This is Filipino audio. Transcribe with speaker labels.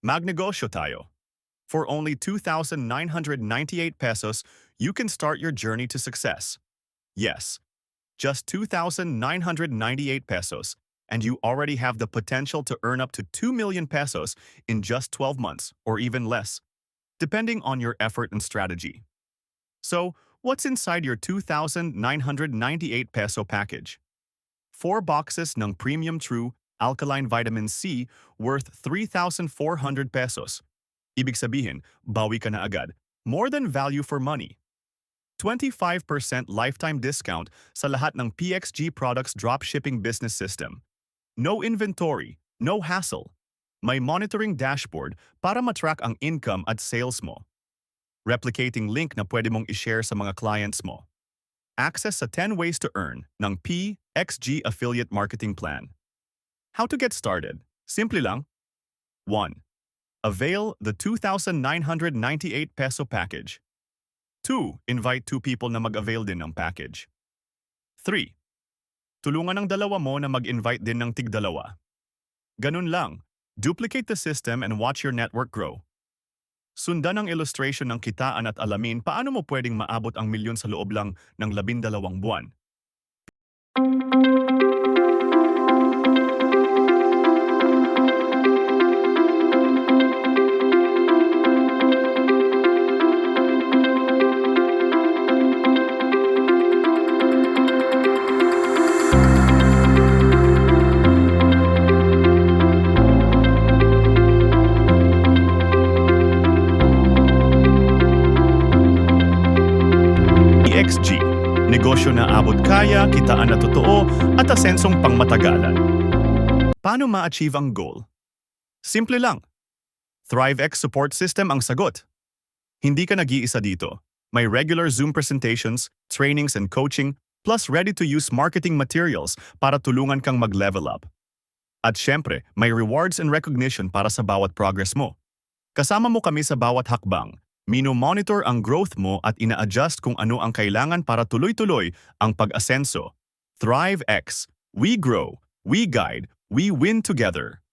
Speaker 1: Magnegosyo tayo. For only 2,998 pesos, you can start your journey to success. Yes, just 2,998 pesos, and you already have the potential to earn up to 2 million pesos in just 12 months or even less, depending on your effort and strategy. So, what's inside your 2,998 peso package? 4 boxes ng Premium True Alkaline Vitamin C worth 3,400 pesos. Ibig sabihin, bawi ka na agad. More than value for money. 25% lifetime discount sa lahat ng PXG Products Dropshipping Business System. No inventory, no hassle. May monitoring dashboard para matrack ang income at sales mo. Replicating link na pwede mong i-share sa mga clients mo. Access sa 10 ways to earn ng PXG Affiliate Marketing Plan. How to get started? Simple lang. 1. Avail the 2,998 peso package. 2. Invite 2 people na mag-avail din ng package. 3. Tulungan ng dalawa mo na mag-invite din ng tig-dalawa. Ganun lang. Duplicate the system and watch your network grow. Sundan ang illustration ng kitaan at alamin paano mo pwedeng maabot ang milyon sa loob lang ng 12 buwan. PXG, negosyo na abot kaya, kitaan na totoo, at asensong pangmatagalan. Paano ma-achieve ang goal? Simple lang. ThriveX Support System ang sagot. Hindi ka nag-iisa dito. May regular Zoom presentations, trainings and coaching, plus ready-to-use marketing materials para tulungan kang mag-level up. At syempre, may rewards and recognition para sa bawat progress mo. Kasama mo kami sa bawat hakbang. Mino-monitor ang growth mo at ina-adjust kung ano ang kailangan para tuloy-tuloy ang pag-asenso. ThriveX. We grow, we guide, we win together.